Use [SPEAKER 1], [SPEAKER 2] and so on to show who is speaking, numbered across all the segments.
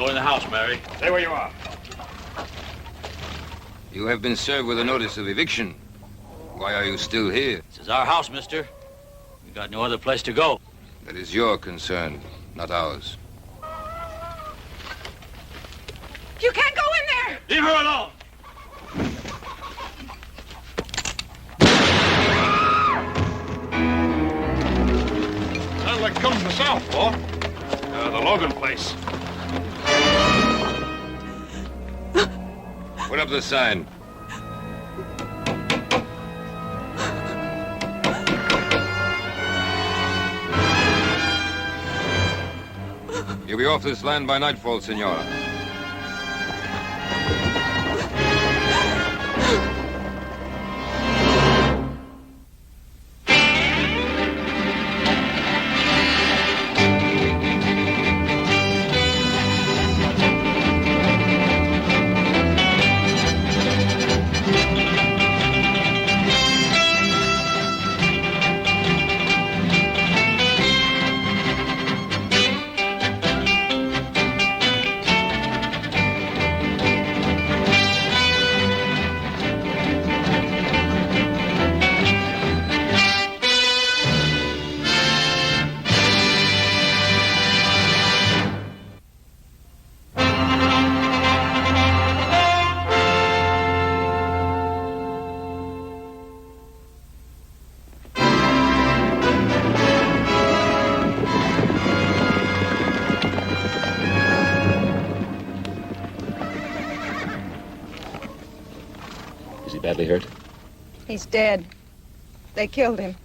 [SPEAKER 1] Go in the house, Mary.
[SPEAKER 2] Stay where you are.
[SPEAKER 3] You have been served with a notice of eviction. Why are you still here?
[SPEAKER 1] This is our house, mister. We got no other place to go.
[SPEAKER 3] That is your concern, not ours.
[SPEAKER 4] You can't go in there!
[SPEAKER 1] Leave her alone!
[SPEAKER 2] Sounds like coming from the south, Paul. The Logan place.
[SPEAKER 3] Put up the sign. You'll be off this land by nightfall, Senora.
[SPEAKER 5] Badly hurt?
[SPEAKER 4] He's dead. They killed him.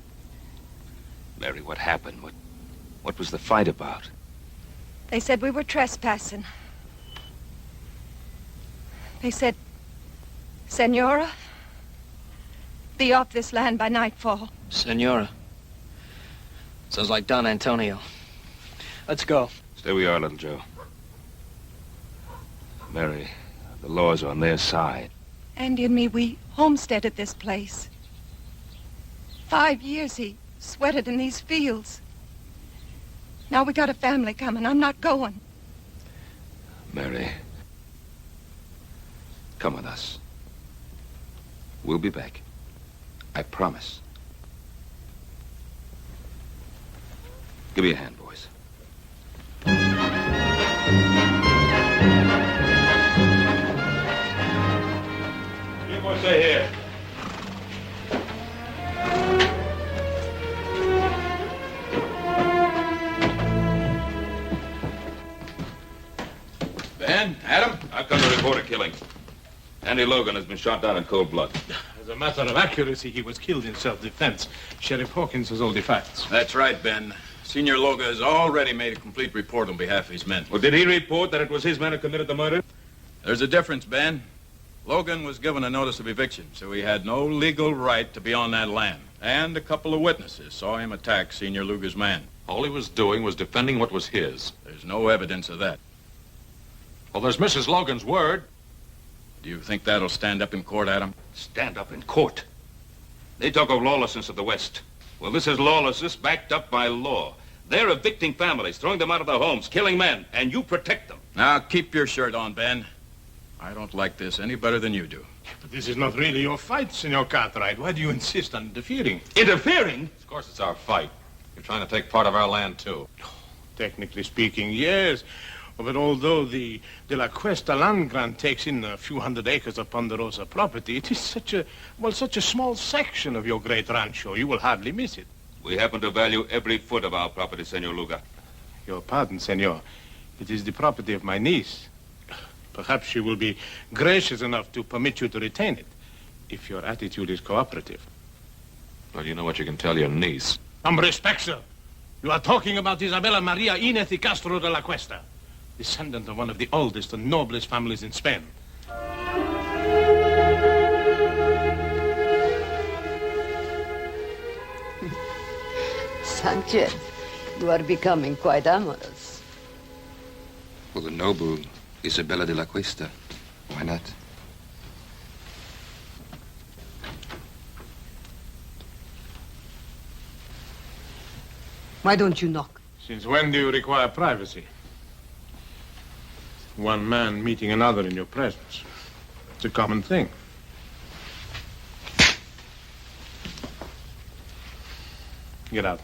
[SPEAKER 3] Mary, what happened? What was the fight about?
[SPEAKER 4] They said we were trespassing. They said, Senora, be off this land by nightfall.
[SPEAKER 5] Senora. Sounds like Don Antonio. Let's go.
[SPEAKER 3] Stay where you are, little Joe. Mary, the law's on their side.
[SPEAKER 4] Andy and me, we homesteaded this place. 5 years he sweated in these fields. Now we got a family coming. I'm not going.
[SPEAKER 3] Mary, come with us. We'll be back. I promise. Give me a hand, boys.
[SPEAKER 2] You boys stay here.
[SPEAKER 3] Ben, Adam, I've come to report a killing. Andy Logan has been shot down in cold blood.
[SPEAKER 6] As a matter of accuracy, he was killed in self-defense. Sheriff Hawkins has all the facts.
[SPEAKER 7] That's right, Ben. Senior Logan has already made a complete report on behalf of his men.
[SPEAKER 3] Well, did he report that it was his men who committed the murder?
[SPEAKER 7] There's a difference, Ben. Logan was given a notice of eviction, so he had no legal right to be on that land. And a couple of witnesses saw him attack Senior Luger's man.
[SPEAKER 8] All he was doing was defending what was his.
[SPEAKER 7] There's no evidence of that.
[SPEAKER 8] Well, there's Mrs. Logan's word.
[SPEAKER 7] Do you think that'll stand up in court, Adam?
[SPEAKER 3] Stand up in court. They talk of lawlessness of the West. Well, this is lawlessness backed up by law. They're evicting families, throwing them out of their homes, killing men, and you protect them.
[SPEAKER 7] Now, keep your shirt on, Ben. I don't like this any better than you do.
[SPEAKER 6] But this is not really your fight, Senor Cartwright. Why do you insist on interfering?
[SPEAKER 3] Interfering?
[SPEAKER 8] Of course, it's our fight. You're trying to take part of our land, too.
[SPEAKER 6] Technically speaking, yes. But although the De La Cuesta land grant takes in a few hundred acres of Ponderosa property, it is such a small section of your great rancho, you will hardly miss it.
[SPEAKER 3] We happen to value every foot of our property, Senor Luga.
[SPEAKER 6] Your pardon, senor. It is the property of my niece. Perhaps she will be gracious enough to permit you to retain it, if your attitude is cooperative.
[SPEAKER 8] Well, you know what you can tell your niece.
[SPEAKER 6] Some respect, sir. You are talking about Isabella Maria Inez y Castro de la Cuesta, descendant of one of the oldest and noblest families in Spain.
[SPEAKER 9] Sanchez, you are becoming quite amorous.
[SPEAKER 3] For the noble Isabella de la Cuesta. Why not?
[SPEAKER 9] Why don't you knock?
[SPEAKER 6] Since when do you require privacy? One man meeting another in your presence. It's a common thing. Get out.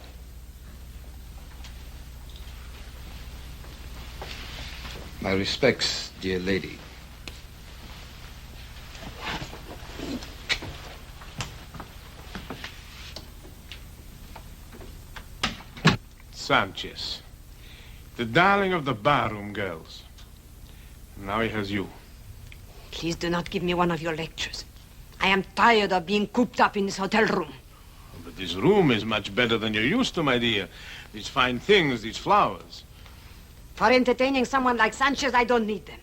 [SPEAKER 10] My respects, dear lady.
[SPEAKER 6] Sanchez, the darling of the barroom girls. Now he has you.
[SPEAKER 11] Please do not give me one of your lectures. I am tired of being cooped up in this hotel room.
[SPEAKER 6] But this room is much better than you're used to, my dear. These fine things, these flowers.
[SPEAKER 11] For entertaining someone like Sanchez, I don't need them.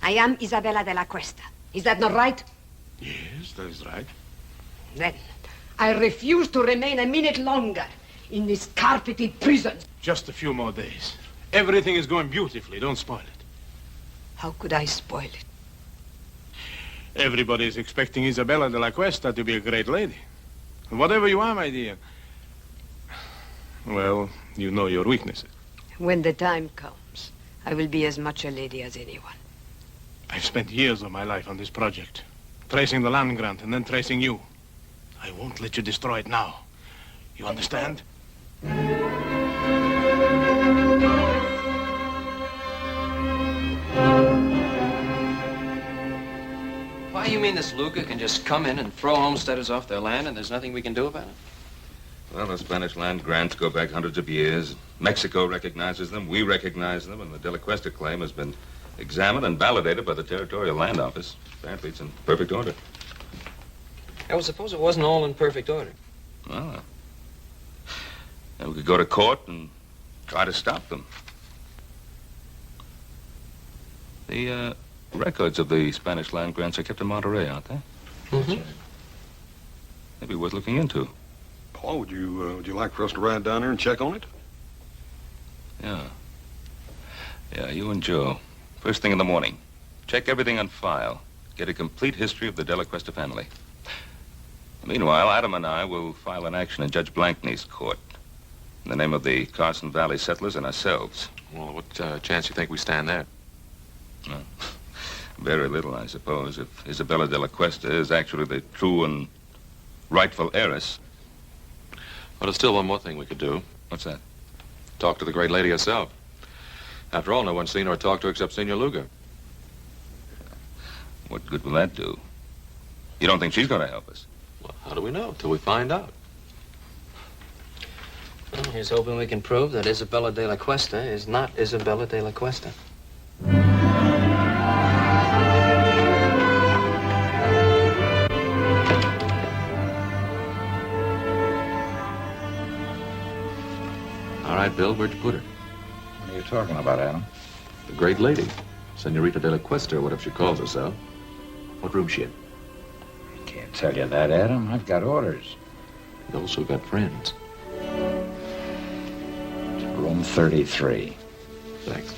[SPEAKER 11] I am Isabella de la Cuesta. Is that not right?
[SPEAKER 6] Yes, that is right.
[SPEAKER 11] Then I refuse to remain a minute longer in this carpeted prison.
[SPEAKER 6] Just a few more days. Everything is going beautifully. Don't spoil it.
[SPEAKER 11] How could I spoil it?
[SPEAKER 6] Everybody is expecting Isabella de la Cuesta to be a great lady. Whatever you are, my dear. Well, you know your weaknesses.
[SPEAKER 11] When the time comes, I will be as much a lady as anyone.
[SPEAKER 6] I've spent years of my life on this project, tracing the land grant and then tracing you. I won't let you destroy it now. You understand?
[SPEAKER 5] Why, you mean this Luca can just come in and throw homesteaders off their land and there's nothing we can do about it?
[SPEAKER 3] Well, the Spanish land grants go back hundreds of years. Mexico recognizes them, we recognize them, and the De La Cuesta claim has been examined and validated by the Territorial Land Office. Apparently it's in perfect order.
[SPEAKER 5] I would suppose it wasn't all in perfect order.
[SPEAKER 3] Well, then we could go to court and try to stop them. The records of the Spanish land grants are kept in Monterey, aren't they?
[SPEAKER 5] Mm-hmm.
[SPEAKER 3] Maybe worth looking into.
[SPEAKER 2] Paul, would you like for us to ride down there and check on it?
[SPEAKER 3] Yeah. Yeah, you and Joe. First thing in the morning. Check everything on file. Get a complete history of the De La Cuesta family. Meanwhile, Adam and I will file an action in Judge Blankney's court in the name of the Carson Valley settlers and ourselves.
[SPEAKER 8] Well, what chance do you think we stand there?
[SPEAKER 3] Well, very little, I suppose, if Isabella de la Cuesta is actually the true and rightful heiress.
[SPEAKER 8] Well, there's still one more thing we could do.
[SPEAKER 3] What's that?
[SPEAKER 8] Talk to the great lady herself. After all, no one's seen her or talked to her except Senor Luger.
[SPEAKER 3] What good will that do? You don't think she's going to help us?
[SPEAKER 8] Well, how do we know? Till we find out.
[SPEAKER 5] Well, here's hoping we can prove that Isabella de la Cuesta is not Isabella de la Cuesta.
[SPEAKER 8] All right, Bill, where'd you put her?
[SPEAKER 10] What are you talking about, Adam?
[SPEAKER 8] The great lady. Senorita de la Cuesta, or whatever she calls herself. What room's she in?
[SPEAKER 10] Can't tell you that, Adam. I've got orders.
[SPEAKER 8] You also got friends.
[SPEAKER 10] Room 33.
[SPEAKER 8] Thanks.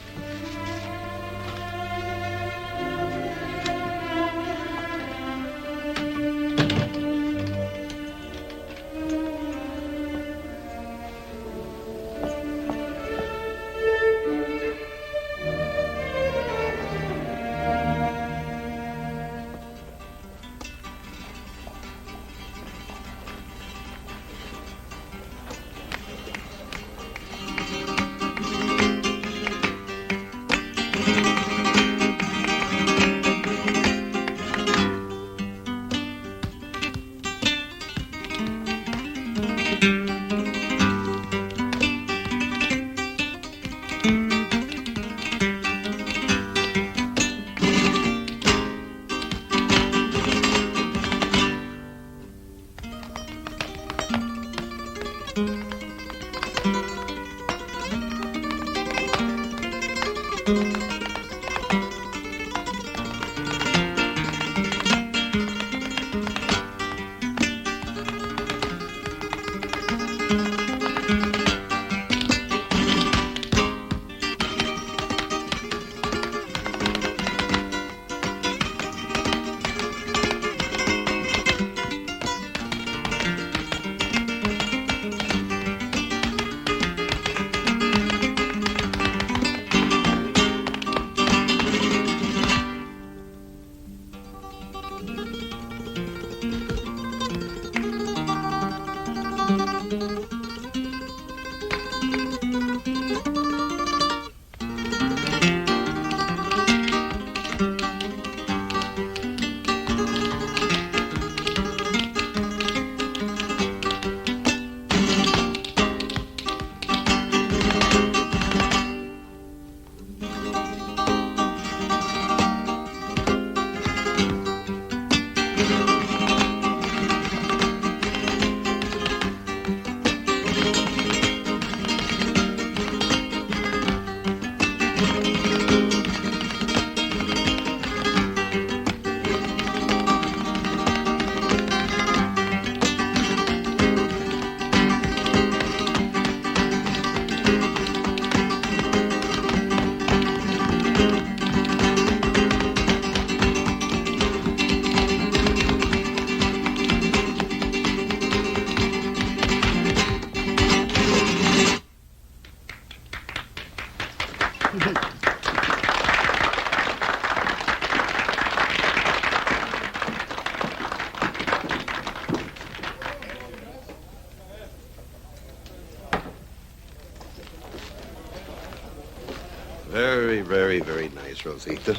[SPEAKER 12] nice, Rosita.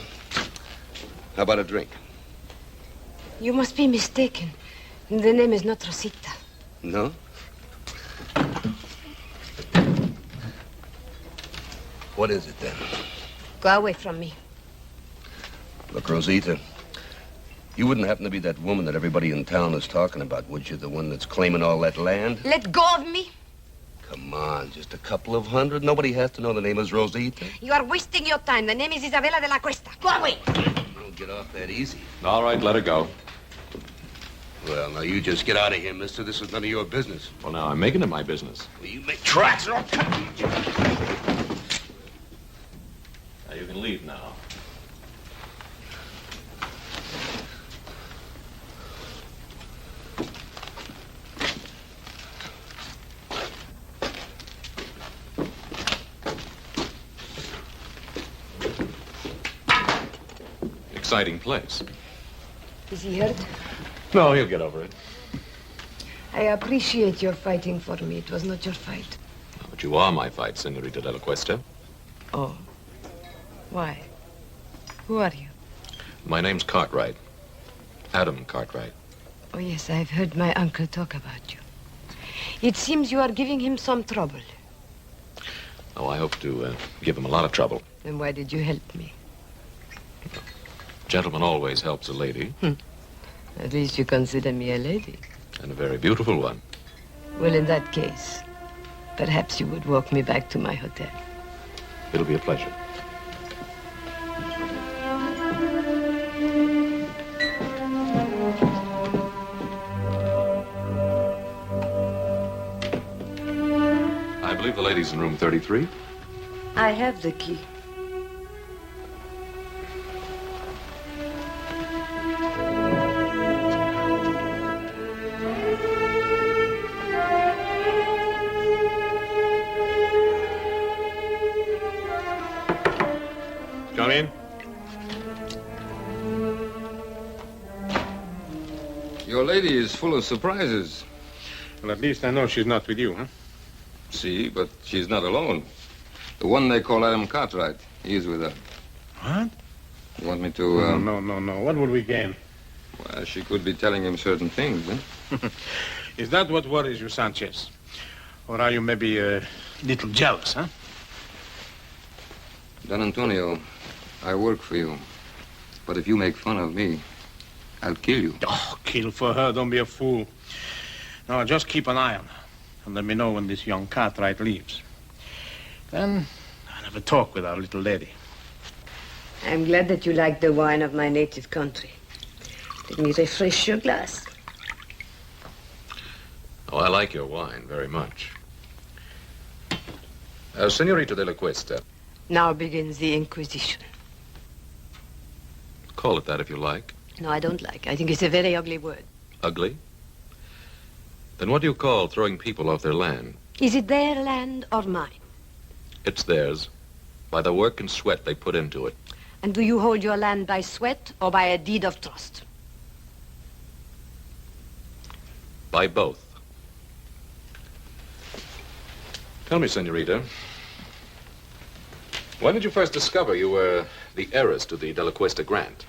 [SPEAKER 12] How about a drink?
[SPEAKER 11] You must be mistaken. The name is not Rosita.
[SPEAKER 12] No? What is it, then?
[SPEAKER 11] Go away from me.
[SPEAKER 12] Look, Rosita, you wouldn't happen to be that woman that everybody in town is talking about, would you? The one that's claiming all that land?
[SPEAKER 11] Let go of me.
[SPEAKER 12] Come on, just a couple of hundred. Nobody has to know the name is Rosita.
[SPEAKER 11] You are wasting your time. The name is Isabella de la Cuesta. Go away.
[SPEAKER 12] You don't get off that easy.
[SPEAKER 8] All right, let her go.
[SPEAKER 12] Well, now you just get out of here, mister. This is none of your business.
[SPEAKER 8] Well, now, I'm making it my business.
[SPEAKER 12] Well, you make tracks or I'll cut you.
[SPEAKER 8] Now, you can leave now. Exciting place.
[SPEAKER 11] Is he hurt?
[SPEAKER 8] No, he'll get over it.
[SPEAKER 11] I appreciate your fighting for me. It was not your fight.
[SPEAKER 8] But you are my fight, Senorita de la Cuesta.
[SPEAKER 11] Oh. Why? Who are you?
[SPEAKER 8] My name's Cartwright. Adam Cartwright.
[SPEAKER 11] Oh, yes, I've heard my uncle talk about you. It seems you are giving him some trouble.
[SPEAKER 8] Oh, I hope to give him a lot of trouble.
[SPEAKER 11] Then why did you help me?
[SPEAKER 8] Gentleman always helps a lady.
[SPEAKER 11] At least you consider me a lady.
[SPEAKER 8] And a very beautiful one.
[SPEAKER 11] Well, in that case, perhaps you would walk me back to my hotel.
[SPEAKER 8] It'll be a pleasure. I believe the lady's in room 33.
[SPEAKER 11] I have the key.
[SPEAKER 6] Come in.
[SPEAKER 13] Your lady is full of surprises.
[SPEAKER 6] Well, at least I know she's not with you, huh?
[SPEAKER 13] See, but she's not alone. The one they call Adam Cartwright, he's with her.
[SPEAKER 6] What?
[SPEAKER 13] You want me to,
[SPEAKER 6] No. What would we gain?
[SPEAKER 13] Well, she could be telling him certain things, eh?
[SPEAKER 6] Is that what worries you, Sanchez? Or are you maybe a little jealous, huh?
[SPEAKER 13] Don Antonio, I work for you. But if you make fun of me, I'll kill you.
[SPEAKER 6] Oh, kill for her. Don't be a fool. No, just keep an eye on her. And let me know when this young Cartwright leaves. Then I'll have a talk with our little lady.
[SPEAKER 11] I'm glad that you like the wine of my native country. Let me refresh your glass.
[SPEAKER 8] Oh, I like your wine very much. Senorita de la Cuesta.
[SPEAKER 11] Now begins the Inquisition.
[SPEAKER 8] Call it that if you like.
[SPEAKER 11] No, I don't like. I think it's a very ugly word.
[SPEAKER 8] Ugly? Then what do you call throwing people off their land?
[SPEAKER 11] Is it their land or mine?
[SPEAKER 8] It's theirs, by the work and sweat they put into it.
[SPEAKER 11] And do you hold your land by sweat or by a deed of trust?
[SPEAKER 8] By both. Tell me, Senorita, when did you first discover you were the heiress to the De La Cuesta grant?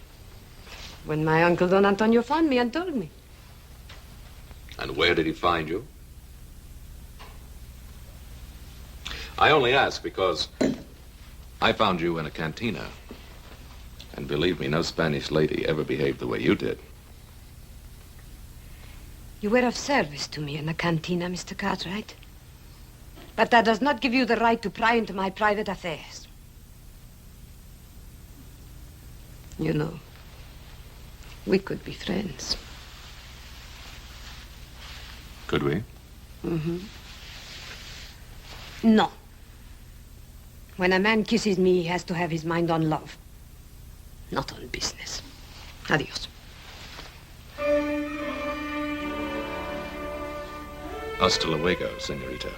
[SPEAKER 11] When my uncle Don Antonio found me and told me.
[SPEAKER 8] And where did he find you? I only ask because I found you in a cantina. And believe me, no Spanish lady ever behaved the way you did.
[SPEAKER 11] You were of service to me in the cantina, Mr. Cartwright. But that does not give you the right to pry into my private affairs. You know, we could be friends.
[SPEAKER 8] Could we?
[SPEAKER 11] Mm-hmm. No. When a man kisses me, he has to have his mind on love, not on business. Adios.
[SPEAKER 8] Hasta luego, senorita.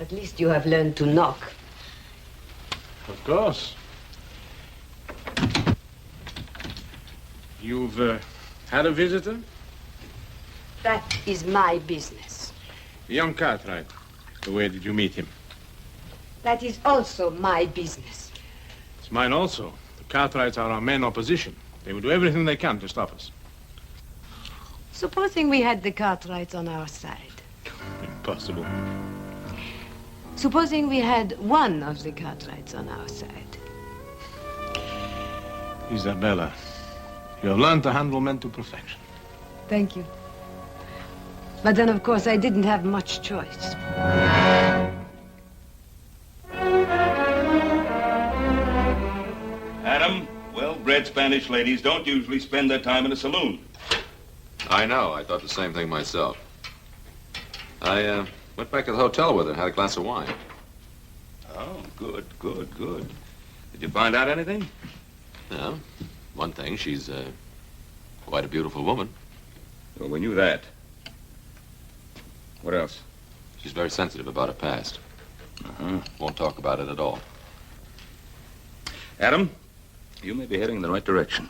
[SPEAKER 11] At least you have learned to knock.
[SPEAKER 6] Of course. You've had a visitor?
[SPEAKER 11] That is my business.
[SPEAKER 6] Young Cartwright. Where did you meet him?
[SPEAKER 11] That is also my business.
[SPEAKER 6] It's mine also. The Cartwrights are our main opposition. They will do everything they can to stop us.
[SPEAKER 11] Supposing we had the Cartwrights on our side.
[SPEAKER 6] Impossible.
[SPEAKER 11] Supposing we had one of the Cartwrights on our side.
[SPEAKER 6] Isabella, you have learned to handle men to perfection.
[SPEAKER 11] Thank you. But then, of course, I didn't have much choice.
[SPEAKER 3] Adam, well-bred Spanish ladies don't usually spend their time in a saloon.
[SPEAKER 8] I know. I thought the same thing myself. I went back to the hotel with her and had a glass of wine.
[SPEAKER 3] Oh, good. Did you find out anything?
[SPEAKER 8] Yeah. One thing, she's quite a beautiful woman.
[SPEAKER 3] Well, we knew that. What else?
[SPEAKER 8] She's very sensitive about her past.
[SPEAKER 3] Uh-huh.
[SPEAKER 8] Won't talk about it at all.
[SPEAKER 3] Adam, you may be heading in the right direction.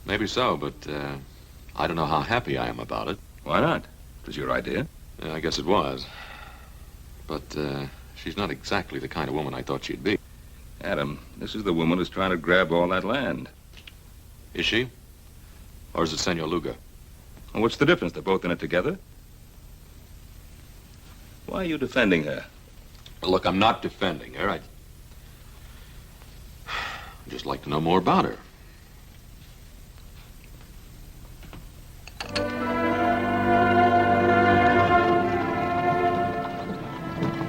[SPEAKER 8] Maybe so, but I don't know how happy I am about it.
[SPEAKER 3] Why not? It was your idea.
[SPEAKER 8] Yeah, I guess it was. But she's not exactly the kind of woman I thought she'd be.
[SPEAKER 3] Adam, this is the woman who's trying to grab all that land.
[SPEAKER 8] Is she? Or is it Senor Luga?
[SPEAKER 3] Well, what's the difference? They're both in it together. Why are you defending her?
[SPEAKER 8] Well, look, I'm not defending her. I'd just like to know more about her.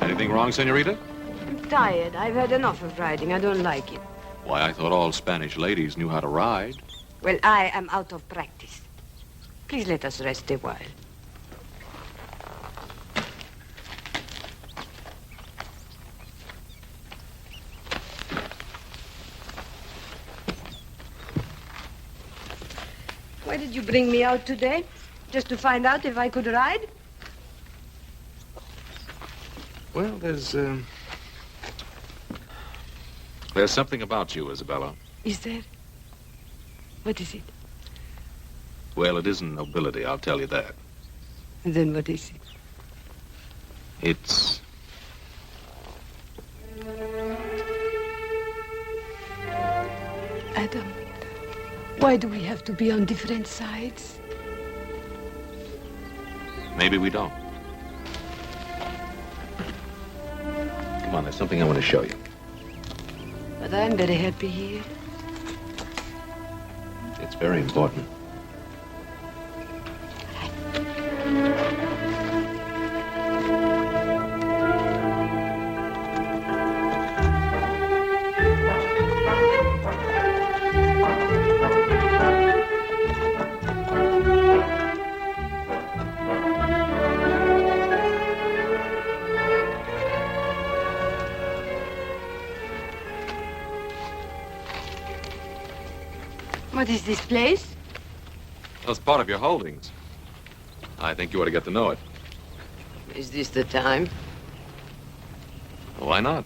[SPEAKER 8] Anything wrong, senorita?
[SPEAKER 11] I'm tired. I've had enough of riding. I don't like it.
[SPEAKER 8] Why, I thought all Spanish ladies knew how to ride.
[SPEAKER 11] Well, I am out of practice. Please let us rest a while. Why did you bring me out today? Just to find out if I could ride?
[SPEAKER 8] Well, there's something about you, Isabella.
[SPEAKER 11] Is there? What is it?
[SPEAKER 8] Well, it isn't nobility, I'll tell you that.
[SPEAKER 11] Then what is it?
[SPEAKER 8] It's...
[SPEAKER 11] Adam, why do we have to be on different sides?
[SPEAKER 8] Maybe we don't. Come on, there's something I want to show you.
[SPEAKER 11] But I'm very happy here.
[SPEAKER 8] It's very important.
[SPEAKER 11] What is this place?
[SPEAKER 8] That's part of your holdings. I think you ought to get to know it.
[SPEAKER 11] Is this the time?
[SPEAKER 8] Well, why not?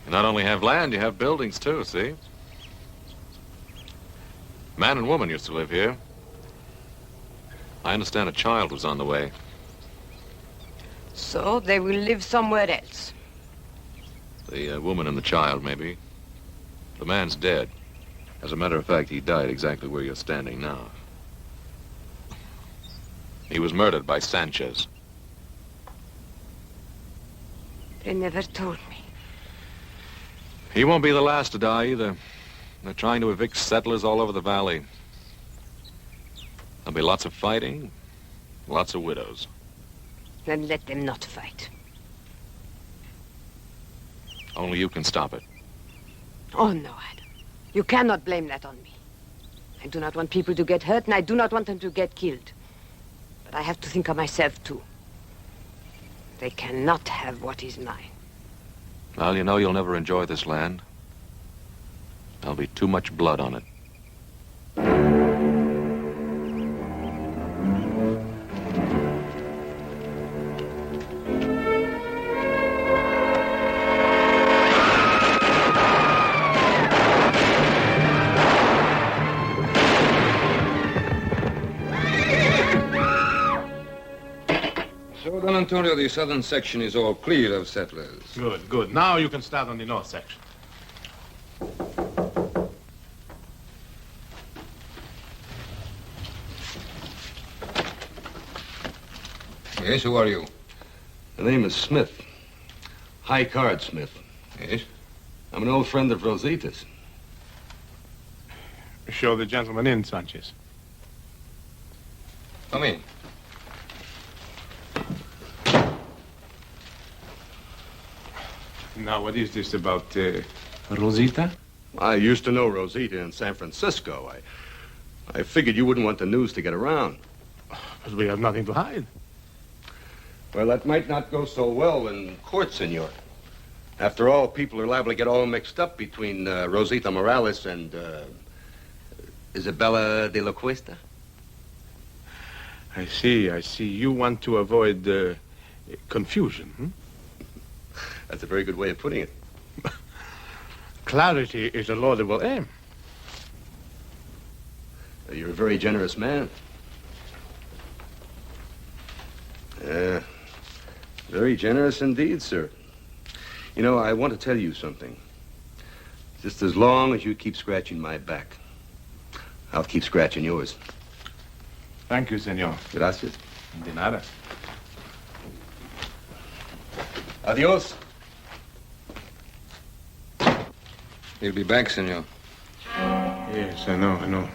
[SPEAKER 8] You not only have land, you have buildings, too, see? Man and woman used to live here. I understand a child was on the way.
[SPEAKER 11] So they will live somewhere else.
[SPEAKER 8] The woman and the child, maybe. The man's dead. As a matter of fact, he died exactly where you're standing now. He was murdered by Sanchez.
[SPEAKER 11] They never told me.
[SPEAKER 8] He won't be the last to die, either. They're trying to evict settlers all over the valley. There'll be lots of fighting, lots of widows.
[SPEAKER 11] Then let them not fight.
[SPEAKER 8] Only you can stop it.
[SPEAKER 11] Oh, no, Adam. You cannot blame that on me. I do not want people to get hurt, and I do not want them to get killed. But I have to think of myself, too. They cannot have what is mine.
[SPEAKER 8] Well, you know you'll never enjoy this land. There'll be too much blood on it.
[SPEAKER 13] Oh, Don Antonio, the southern section is all clear of settlers.
[SPEAKER 6] Good, good. Now you can start on the north section.
[SPEAKER 13] Yes, who are you?
[SPEAKER 12] The name is Smith. High Card Smith.
[SPEAKER 13] Yes?
[SPEAKER 12] I'm an old friend of Rosita's.
[SPEAKER 6] Show the gentleman in, Sanchez.
[SPEAKER 13] Come in.
[SPEAKER 6] Now, what is this about Rosita?
[SPEAKER 12] I used to know Rosita in San Francisco. I figured you wouldn't want the news to get around.
[SPEAKER 6] Because we have nothing to hide.
[SPEAKER 12] Well, that might not go so well in court, senor. After all, people are liable to get all mixed up between Rosita Morales and Isabella de la Cuesta.
[SPEAKER 6] I see, I see. You want to avoid confusion, hmm?
[SPEAKER 12] That's a very good way of putting it.
[SPEAKER 6] Clarity is a laudable aim.
[SPEAKER 12] You're a very generous man. Very generous indeed, sir. You know, I want to tell you something. Just as long as you keep scratching my back, I'll keep scratching yours.
[SPEAKER 6] Thank you, senor.
[SPEAKER 12] Gracias.
[SPEAKER 6] De nada.
[SPEAKER 12] Adios.
[SPEAKER 13] He'll be back, senor.
[SPEAKER 6] Yes, I know, I know.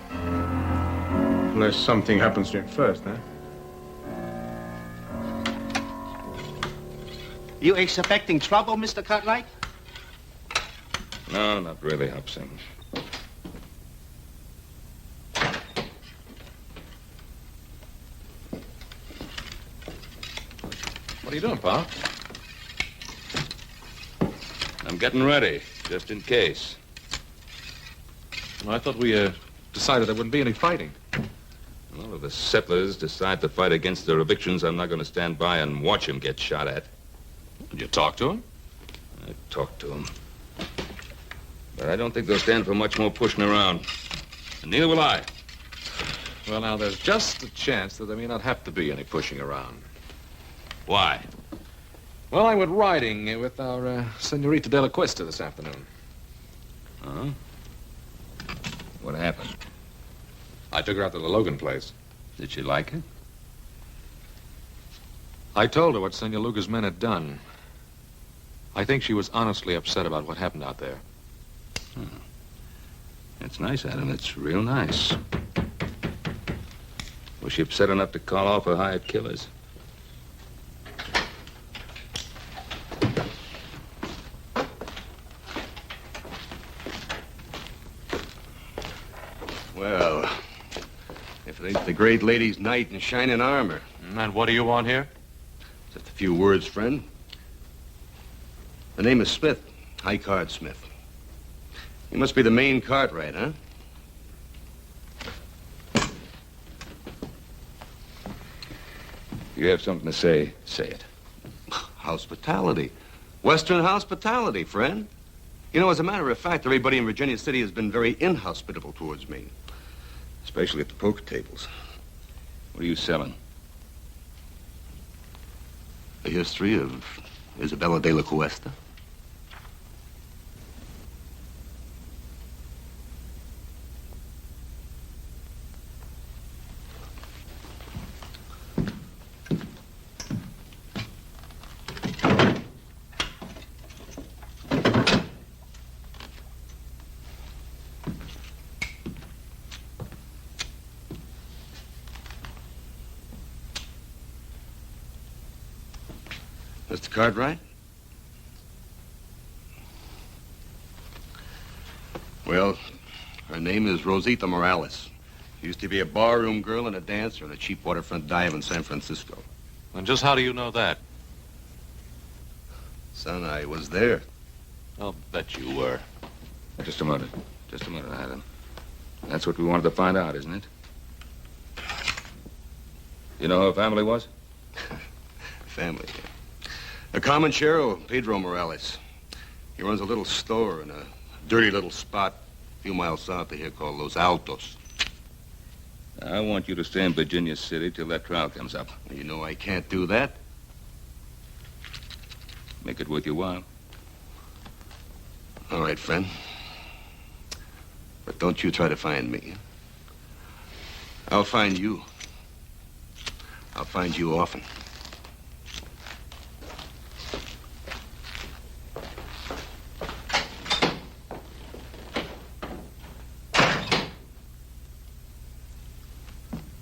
[SPEAKER 6] Unless something happens to him first, huh?
[SPEAKER 14] You expecting trouble, Mr. Cartwright?
[SPEAKER 3] No, not really, Hobson.
[SPEAKER 7] What are you doing, Pa?
[SPEAKER 3] I'm getting ready, just in case.
[SPEAKER 7] Well, I thought we decided there wouldn't be any fighting.
[SPEAKER 3] Well, if the settlers decide to fight against their evictions, I'm not going to stand by and watch them get shot at.
[SPEAKER 7] Did you talk to him?
[SPEAKER 3] I talked to them. But I don't think they'll stand for much more pushing around. And neither will I.
[SPEAKER 7] Well, now, there's just a chance that there may not have to be any pushing around.
[SPEAKER 3] Why?
[SPEAKER 7] Well, I went riding with our Senorita de la Cuesta this afternoon.
[SPEAKER 3] Huh? What happened?
[SPEAKER 7] I took her out to the Logan place.
[SPEAKER 3] Did she like it?
[SPEAKER 7] I told her what Senor Luga's men had done. I think she was honestly upset about what happened out there.
[SPEAKER 3] It's nice, Adam. It's real nice. Was she upset enough to call off her hired killers?
[SPEAKER 12] Well, if it ain't the great lady's knight in shining armor.
[SPEAKER 7] And what do you want here?
[SPEAKER 12] Just a few words, friend. The name is Smith, High Card Smith. You must be the main Cartwright, huh?
[SPEAKER 3] You have something to say, say it.
[SPEAKER 12] Hospitality. Western hospitality, friend. You know, as a matter of fact, everybody in Virginia City has been very inhospitable towards me. Especially at the poker tables.
[SPEAKER 3] What are you selling?
[SPEAKER 12] The history of Isabella de la Cuesta. Mr. Cartwright? Well, her name is Rosita Morales. She used to be a barroom girl and a dancer in a cheap waterfront dive in San Francisco.
[SPEAKER 7] And just how do you know that?
[SPEAKER 12] Son, I was there.
[SPEAKER 7] I'll bet you were.
[SPEAKER 3] Just a minute. Just a minute, Adam. That's what we wanted to find out, isn't it? You know who her family was?
[SPEAKER 12] Family, yeah. A common sheriff, Pedro Morales. He runs a little store in a dirty little spot a few miles south of here called Los Altos.
[SPEAKER 3] I want you to stay in Virginia City till that trial comes up.
[SPEAKER 12] You know I can't do that.
[SPEAKER 3] Make it worth your while.
[SPEAKER 12] All right, friend. But don't you try to find me. I'll find you. I'll find you often.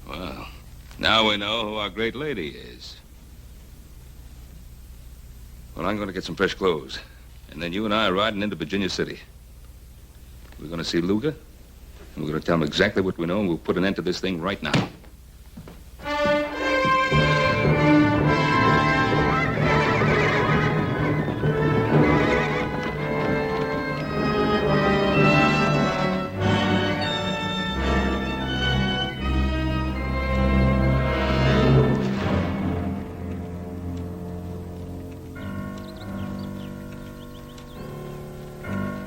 [SPEAKER 3] Well, now we know who our great lady is. Well, I'm going to get some fresh clothes. And then you and I are riding into Virginia City. We're going to see Luca, and we're going to tell him exactly what we know, and we'll put an end to this thing right now.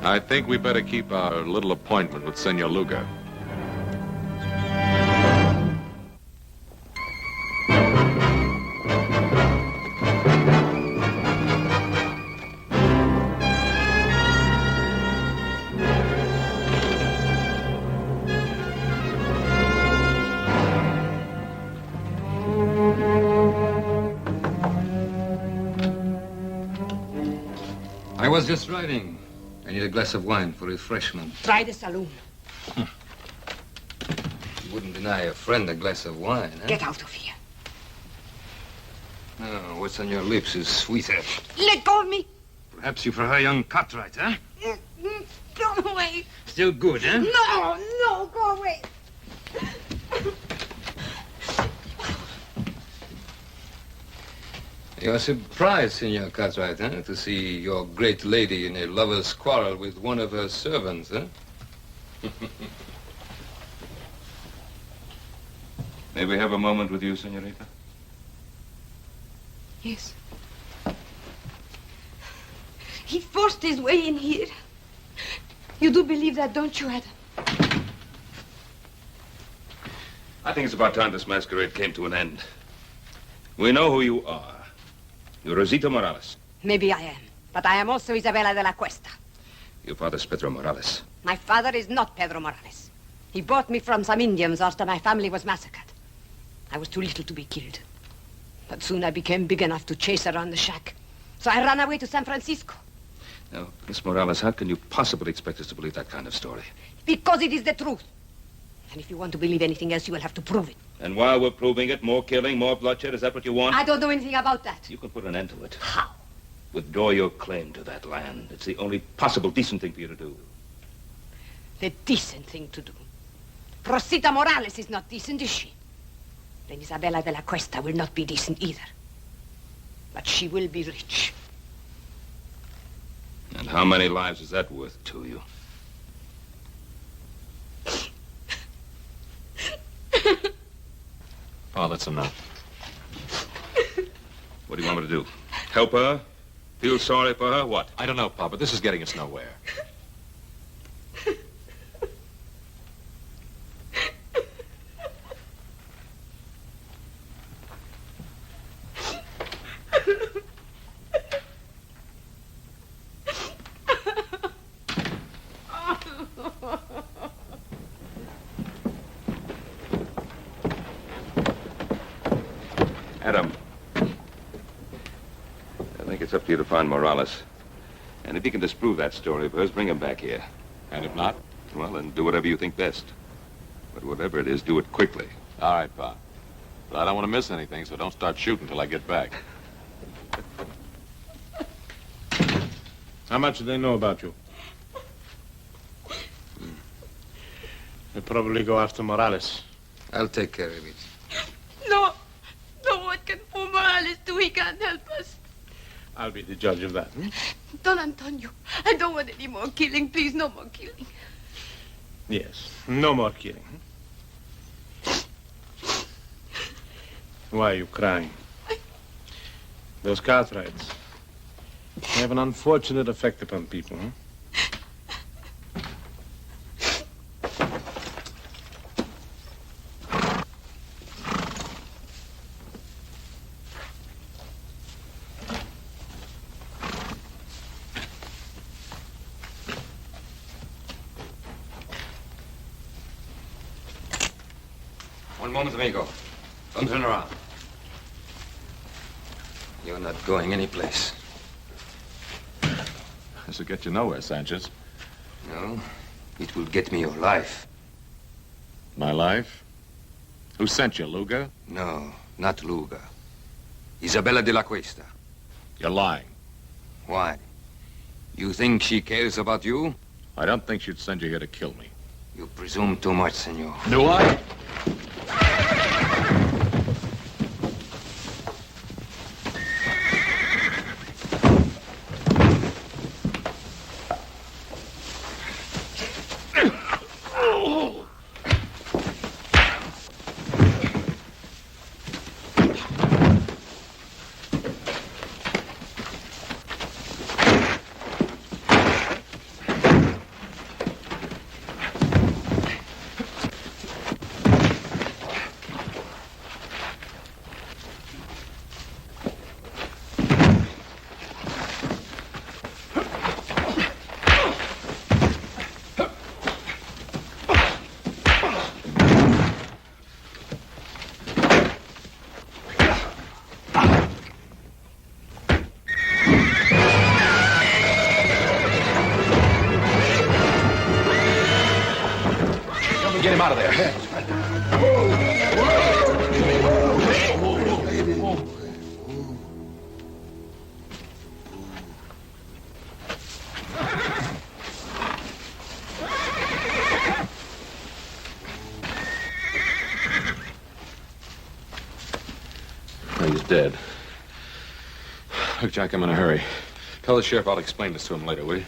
[SPEAKER 8] I think we better keep our little appointment with Senor Luga.
[SPEAKER 13] I was just riding. I need a glass of wine for refreshment.
[SPEAKER 11] Try the saloon.
[SPEAKER 13] You wouldn't deny a friend a glass of wine, huh?
[SPEAKER 11] Get out of here.
[SPEAKER 13] Oh, what's on your lips is sweeter.
[SPEAKER 11] Let go of me.
[SPEAKER 13] Perhaps you prefer young Cartwrights, huh?
[SPEAKER 11] Go away.
[SPEAKER 13] Still good, huh?
[SPEAKER 11] No, go away.
[SPEAKER 13] You're surprised, Senor Cartwright, huh? To see your great lady in a lover's quarrel with one of her servants, huh?
[SPEAKER 3] May we have a moment with you, senorita?
[SPEAKER 11] Yes. He forced his way in here. You do believe that, don't you, Adam?
[SPEAKER 3] I think it's about time this masquerade came to an end. We know who you are. You're Rosita Morales.
[SPEAKER 11] Maybe I am, but I am also Isabella de la Cuesta.
[SPEAKER 3] Your father's Pedro Morales.
[SPEAKER 11] My father is not Pedro Morales. He bought me from some Indians after my family was massacred. I was too little to be killed. But soon I became big enough to chase around the shack. So I ran away to San Francisco.
[SPEAKER 3] Now, Miss Morales, how can you possibly expect us to believe that kind of story?
[SPEAKER 11] Because it is the truth. And if you want to believe anything else, you will have to prove it.
[SPEAKER 3] And while we're proving it, more killing, more bloodshed, is that what you want?
[SPEAKER 11] I don't know anything about that.
[SPEAKER 3] You can put an end to it.
[SPEAKER 11] How?
[SPEAKER 3] Withdraw your claim to that land. It's the only possible decent thing for you to do.
[SPEAKER 11] The decent thing to do. Rosita Morales is not decent, is she? Then Isabella de la Cuesta will not be decent either. But she will be rich.
[SPEAKER 3] And how many lives is that worth to you?
[SPEAKER 8] Oh, that's enough.
[SPEAKER 3] What do you want me to do? Help her? Feel sorry for her? What?
[SPEAKER 8] I don't know, Pa, but this is getting us nowhere.
[SPEAKER 3] Adam, I think it's up to you to find Morales. And if you can disprove that story of hers, bring him back here.
[SPEAKER 8] And if not?
[SPEAKER 3] Well, then do whatever you think best. But whatever it is, do it quickly.
[SPEAKER 8] All right, Pa. But I don't want to miss anything, so don't start shooting till I get back.
[SPEAKER 6] How much do they know about you? They'll probably go after Morales.
[SPEAKER 13] I'll take care of it.
[SPEAKER 11] No. No, what can poor Morales do? He can't help us.
[SPEAKER 6] I'll be the judge of that.
[SPEAKER 11] Don Antonio, I don't want any more killing. Please, no more killing.
[SPEAKER 6] Yes, no more killing. Why are you crying? Those Cartwrights, they have an unfortunate effect upon people, huh?
[SPEAKER 13] One moment, amigo. Don't turn around. You're not going anyplace.
[SPEAKER 7] This will get you nowhere, Sanchez.
[SPEAKER 13] No, it will get me your life.
[SPEAKER 7] My life? Who sent you, Luga?
[SPEAKER 13] No, not Luga. Isabella de la Cuesta.
[SPEAKER 7] You're lying.
[SPEAKER 13] Why? You think she cares about you?
[SPEAKER 7] I don't think she'd send you here to kill me.
[SPEAKER 13] You presume too much, senor.
[SPEAKER 7] Do I?
[SPEAKER 8] Get him out of there.
[SPEAKER 7] He's dead. Look, Jack, I'm in a hurry. Tell the sheriff I'll explain this to him later, will you?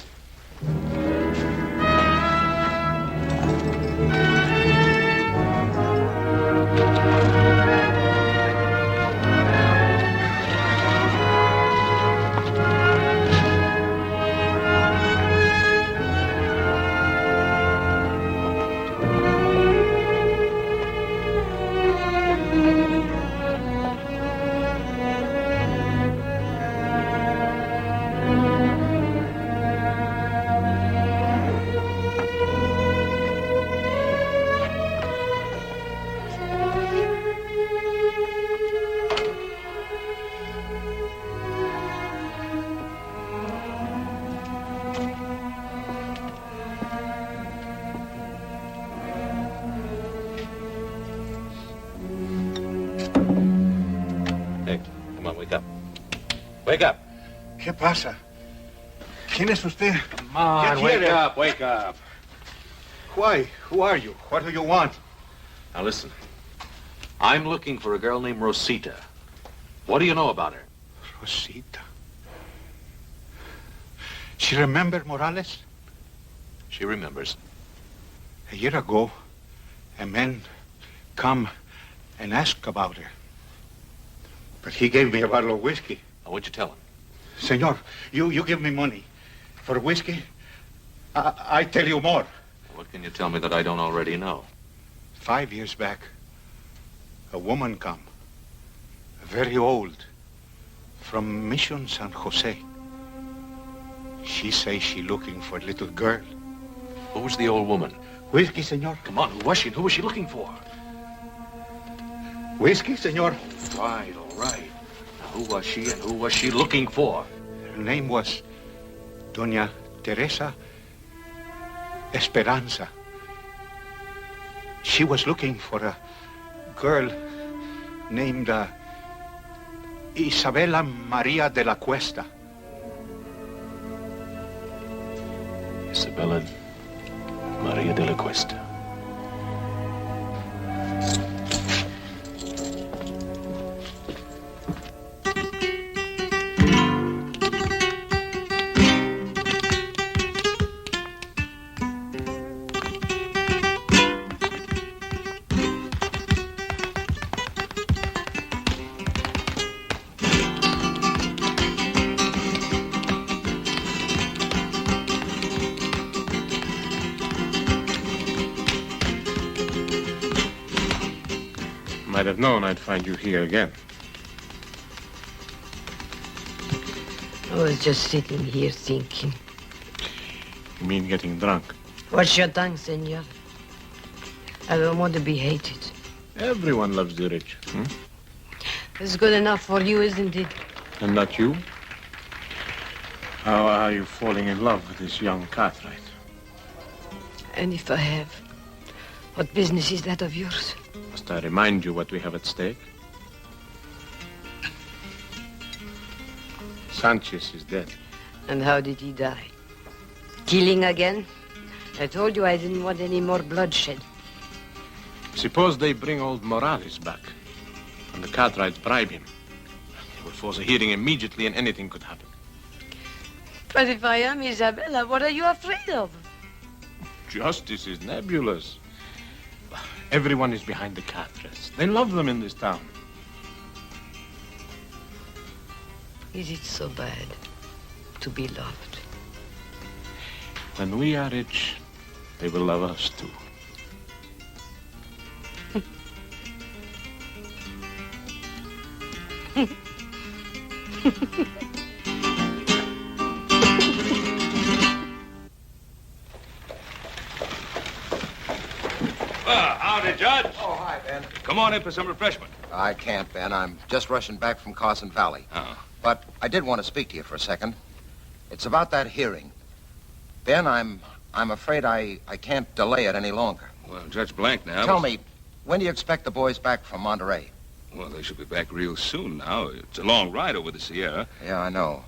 [SPEAKER 8] Wake up.
[SPEAKER 14] ¿Qué pasa? ¿Quién es usted?
[SPEAKER 8] Come on, wake up, wake up.
[SPEAKER 14] Why? Who are you? What do you want?
[SPEAKER 8] Now listen. I'm looking for a girl named Rosita. What do you know about her?
[SPEAKER 14] Rosita. She remember Morales?
[SPEAKER 8] She remembers.
[SPEAKER 14] A year ago, a man come and ask about her. But he gave me a bottle of whiskey.
[SPEAKER 8] What'd you tell him?
[SPEAKER 14] Senor, you give me money for whiskey. I tell you more.
[SPEAKER 8] What can you tell me that I don't already know?
[SPEAKER 14] 5 years back, a woman come, very old, from Mission San Jose. She say she looking for a little girl.
[SPEAKER 8] Who was the old woman?
[SPEAKER 14] Whiskey, senor.
[SPEAKER 8] Come on, who was she? Who was she looking for?
[SPEAKER 14] Whiskey, senor.
[SPEAKER 8] Right, all right. Now, who was she and who was she looking for?
[SPEAKER 14] Her name was Doña Teresa Esperanza. She was looking for a girl named Isabella Maria de la Cuesta.
[SPEAKER 8] Isabella Maria de la Cuesta.
[SPEAKER 6] Might have known I'd find you here again.
[SPEAKER 11] I was just sitting here thinking.
[SPEAKER 6] You mean getting drunk?
[SPEAKER 11] Watch your tongue, senor. I don't want to be hated.
[SPEAKER 6] Everyone loves the rich.
[SPEAKER 11] It's good enough for you, isn't it?
[SPEAKER 6] And not you? How are you falling in love with this young Cartwright?
[SPEAKER 11] And if I have, what business is that of yours?
[SPEAKER 6] Must I remind you what we have at stake? Sanchez is dead.
[SPEAKER 11] And how did he die? Killing again? I told you I didn't want any more bloodshed.
[SPEAKER 6] Suppose they bring old Morales back, and the Cartwrights bribe him. They will force a hearing immediately, and anything could happen.
[SPEAKER 11] But if I am Isabella, what are you afraid of?
[SPEAKER 6] Justice is nebulous. Everyone is behind the Cartwrights. They love them in this town.
[SPEAKER 11] Is it so bad to be loved?
[SPEAKER 6] When we are rich, they will love us too.
[SPEAKER 3] Howdy, Judge.
[SPEAKER 15] Oh, hi, Ben.
[SPEAKER 3] Come on in for some refreshment.
[SPEAKER 15] I can't, Ben. I'm just rushing back from Carson Valley.
[SPEAKER 3] Oh.
[SPEAKER 15] But I did want to speak to you for a second. It's about that hearing. Ben, I'm afraid I can't delay it any longer.
[SPEAKER 3] Well, Judge Blank now...
[SPEAKER 15] Tell me, when do you expect the boys back from Monterey?
[SPEAKER 3] Well, they should be back real soon now. It's a long ride over the Sierra.
[SPEAKER 15] Yeah, I know.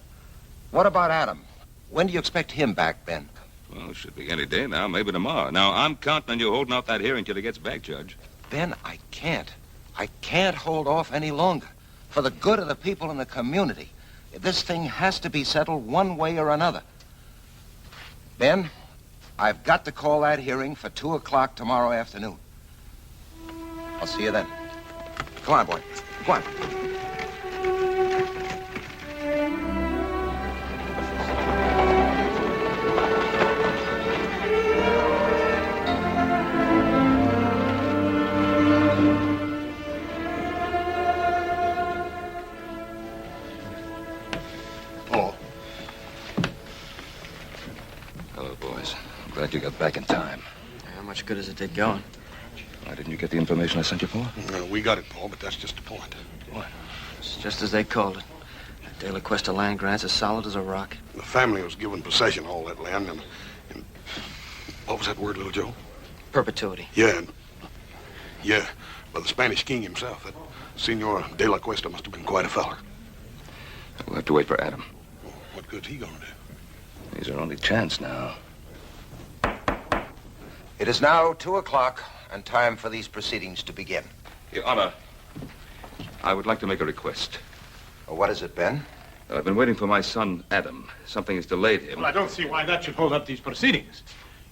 [SPEAKER 15] What about Adam? When do you expect him back, Ben?
[SPEAKER 3] Well, it should be any day now, maybe tomorrow. Now, I'm counting on you holding off that hearing till he gets back, Judge.
[SPEAKER 15] Ben, I can't. I can't hold off any longer. For the good of the people in the community. This thing has to be settled one way or another. Ben, I've got to call that hearing for 2 o'clock tomorrow afternoon. I'll see you then. Come on, boy. Come on.
[SPEAKER 3] Hello, boys. I'm glad you got back in time.
[SPEAKER 5] How much good does it take going?
[SPEAKER 3] Why didn't you get the information I sent you for?
[SPEAKER 2] We got it, Paul, but that's just the point.
[SPEAKER 3] What?
[SPEAKER 5] It's just as they called it. That De La Cuesta land grant's as solid as a rock.
[SPEAKER 2] The family was given possession of all that land, and what was that word, little Joe?
[SPEAKER 5] Perpetuity.
[SPEAKER 2] Yeah, by the Spanish king himself. That Senor De La Cuesta must have been quite a feller.
[SPEAKER 3] We'll have to wait for Adam.
[SPEAKER 2] What good's he gonna do?
[SPEAKER 3] He's our only chance now.
[SPEAKER 15] It is now 2 o'clock and time for these proceedings to begin.
[SPEAKER 3] Your Honor, I would like to make a request.
[SPEAKER 15] What is it, Ben?
[SPEAKER 3] I've been waiting for my son, Adam. Something has delayed him.
[SPEAKER 6] Well, I don't see why that should hold up these proceedings.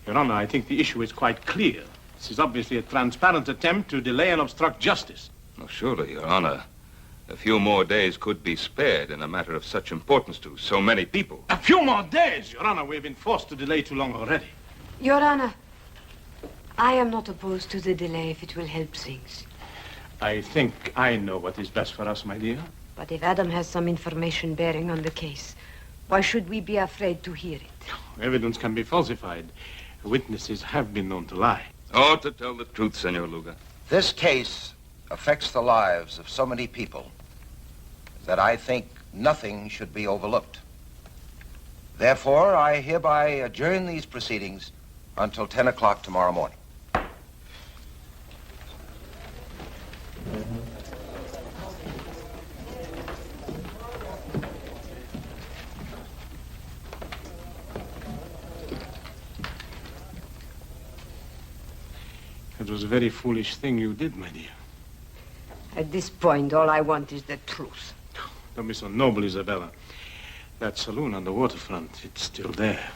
[SPEAKER 6] Your Honor, I think the issue is quite clear. This is obviously a transparent attempt to delay and obstruct justice.
[SPEAKER 3] Oh, surely, Your Honor. A few more days could be spared in a matter of such importance to so many people.
[SPEAKER 6] A few more days, Your Honor. We've been forced to delay too long already.
[SPEAKER 11] Your Honor, I am not opposed to the delay if it will help things.
[SPEAKER 6] I think I know what is best for us, my dear.
[SPEAKER 11] But if Adam has some information bearing on the case, why should we be afraid to hear it?
[SPEAKER 6] Evidence can be falsified. Witnesses have been known to lie.
[SPEAKER 3] Oh, to tell the truth, Senor Luga.
[SPEAKER 15] This case affects the lives of so many people that I think nothing should be overlooked. Therefore, I hereby adjourn these proceedings until 10 o'clock tomorrow morning.
[SPEAKER 6] It was a very foolish thing you did, my dear.
[SPEAKER 11] At this point, all I want is the truth.
[SPEAKER 6] Don't be so noble, Isabella. That saloon on the waterfront, it's still there.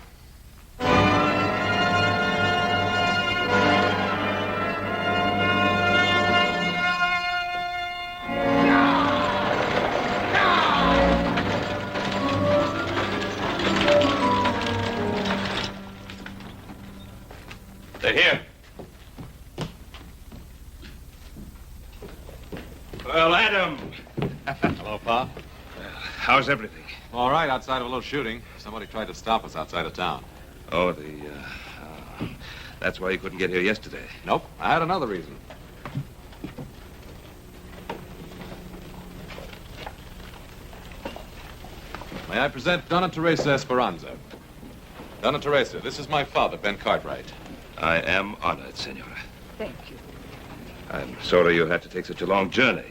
[SPEAKER 3] They're here. Well, Adam.
[SPEAKER 7] Hello, Pa.
[SPEAKER 3] How's everything?
[SPEAKER 7] All right, outside of a little shooting. Somebody tried to stop us outside of town.
[SPEAKER 3] Oh, that's why you couldn't get here yesterday.
[SPEAKER 7] Nope, I had another reason.
[SPEAKER 8] May I present Donna Teresa Esperanza? Donna Teresa, this is my father, Ben Cartwright.
[SPEAKER 3] I am honored, Senora.
[SPEAKER 16] Thank you.
[SPEAKER 3] I'm sorry you had to take such a long journey.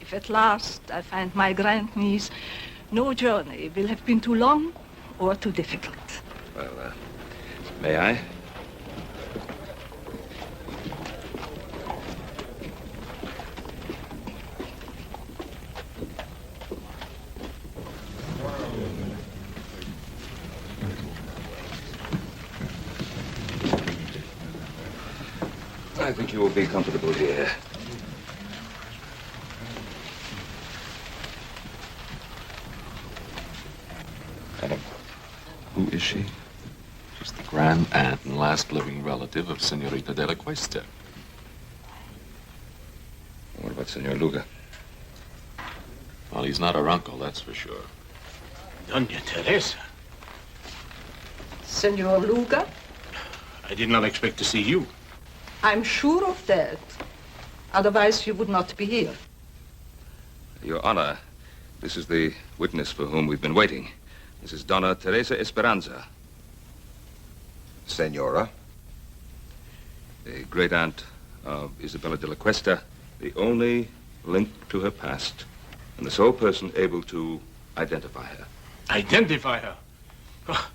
[SPEAKER 16] If at last I find my grandniece, no journey will have been too long or too difficult.
[SPEAKER 3] Well, may I? I think you will be comfortable here.
[SPEAKER 8] Adam, who is she? She's the grand aunt and last living relative of Senorita de la Cuesta.
[SPEAKER 3] What about Senor Luga?
[SPEAKER 8] Well, he's not her uncle, that's for sure.
[SPEAKER 6] Doña Teresa.
[SPEAKER 16] Senor Luga?
[SPEAKER 6] I did not expect to see you.
[SPEAKER 16] I'm sure of that. Otherwise, you would not be here.
[SPEAKER 3] Your Honor, this is the witness for whom we've been waiting. This is Donna Teresa Esperanza.
[SPEAKER 15] Senora?
[SPEAKER 3] The great-aunt of Isabella de la Cuesta, the only link to her past, and the sole person able to identify her.
[SPEAKER 6] Identify her? Oh,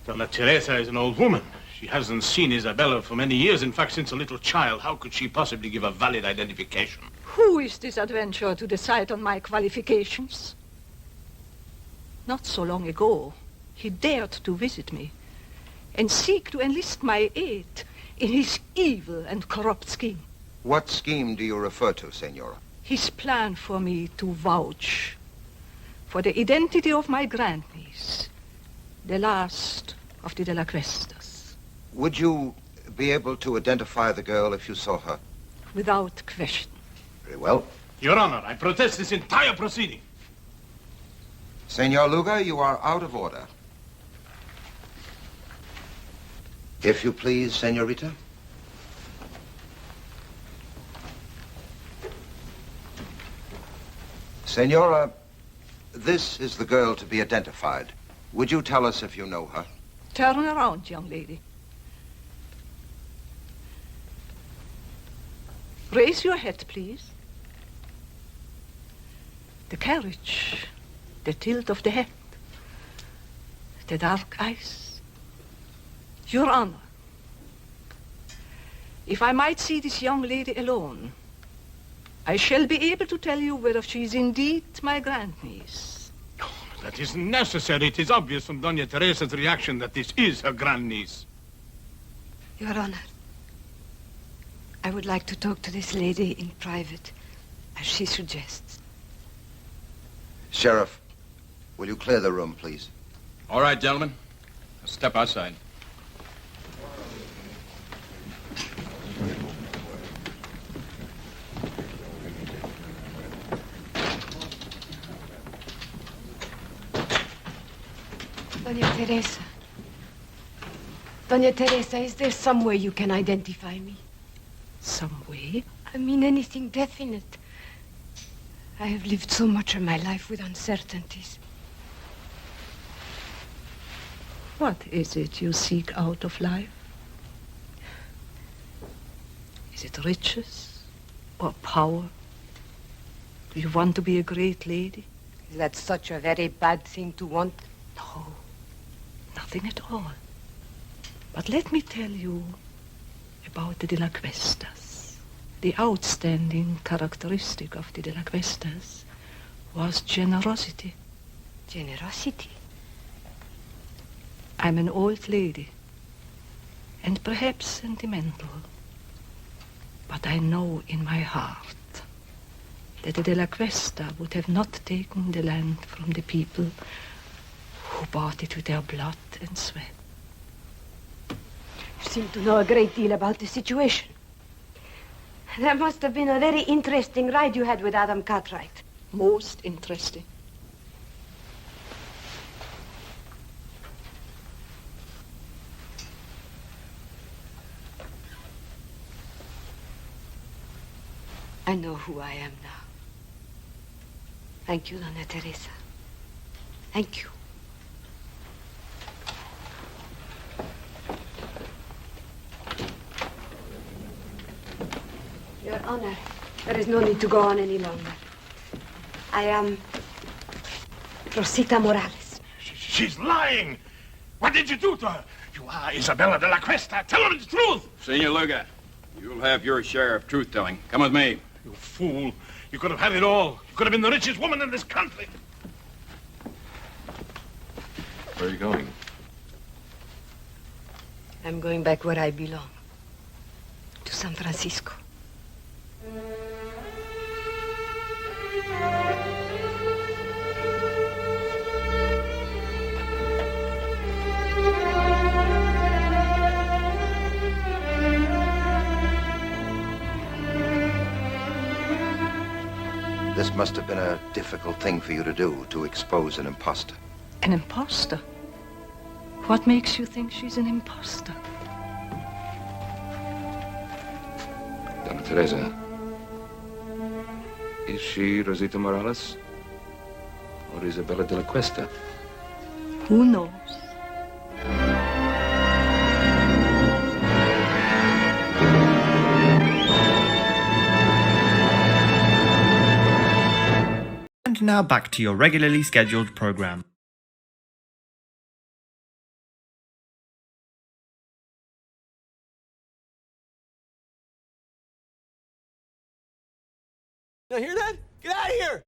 [SPEAKER 6] Donna Teresa is an old woman. She hasn't seen Isabella for many years. In fact, since a little child. How could she possibly give a valid identification?
[SPEAKER 16] Who is this adventurer to decide on my qualifications? Not so long ago, he dared to visit me and seek to enlist my aid in his evil and corrupt scheme.
[SPEAKER 15] What scheme do you refer to, Senora?
[SPEAKER 16] His plan for me to vouch for the identity of my grandniece, the last of the De La Cuestas.
[SPEAKER 15] Would you be able to identify the girl if you saw her?
[SPEAKER 16] Without question.
[SPEAKER 15] Very well.
[SPEAKER 6] Your Honor, I protest this entire proceeding.
[SPEAKER 15] Senor Luga, you are out of order. If you please, Senorita. Senora, this is the girl to be identified. Would you tell us if you know her?
[SPEAKER 16] Turn around, young lady. Raise your head, please. The carriage, the tilt of the head, the dark eyes. Your Honor, if I might see this young lady alone, I shall be able to tell you whether she is indeed my grandniece.
[SPEAKER 6] Oh, that isn't necessary. It is obvious from Doña Teresa's reaction that this is her grandniece.
[SPEAKER 11] Your Honor, I would like to talk to this lady in private, as she suggests.
[SPEAKER 15] Sheriff, will you clear the room, please?
[SPEAKER 7] All right, gentlemen. Step outside.
[SPEAKER 11] Doña Teresa. Doña Teresa, is there some way you can identify me?
[SPEAKER 16] Some way?
[SPEAKER 11] I mean anything definite. I have lived so much of my life with uncertainties.
[SPEAKER 16] What is it you seek out of life? Is it riches or power? Do you want to be a great lady?
[SPEAKER 11] Is that such a very bad thing to want?
[SPEAKER 16] No, nothing at all. But let me tell you about the De La Cuestas. The outstanding characteristic of the De La Cuestas was generosity.
[SPEAKER 11] Generosity?
[SPEAKER 16] I'm an old lady, and perhaps sentimental, but I know in my heart that the De La Cuesta would have not taken the land from the people who bought it with their blood and sweat.
[SPEAKER 11] You seem to know a great deal about the situation. That must have been a very interesting ride you had with Adam Cartwright.
[SPEAKER 16] Most interesting.
[SPEAKER 11] I know who I am now. Thank you, Dona Teresa. Thank you. Your Honor, there is no need to go on any longer. I am Rosita Morales.
[SPEAKER 2] She's lying. What did you do to her? You are Isabella de la Cuesta. Tell her the truth.
[SPEAKER 7] Senor Luga, you'll have your share of truth-telling. Come with me.
[SPEAKER 2] You fool. You could have had it all. You could have been the richest woman in this country.
[SPEAKER 8] Where are you going?
[SPEAKER 11] I'm going back where I belong. To San Francisco.
[SPEAKER 15] This must have been a difficult thing for you to do, to expose an imposter.
[SPEAKER 16] An imposter? What makes you think she's an imposter?
[SPEAKER 3] Donna Teresa, is she Rosita Morales? Or Isabella de la Cuesta?
[SPEAKER 16] Who knows?
[SPEAKER 17] And now back to your regularly scheduled program.
[SPEAKER 18] Now hear that? Get out of here!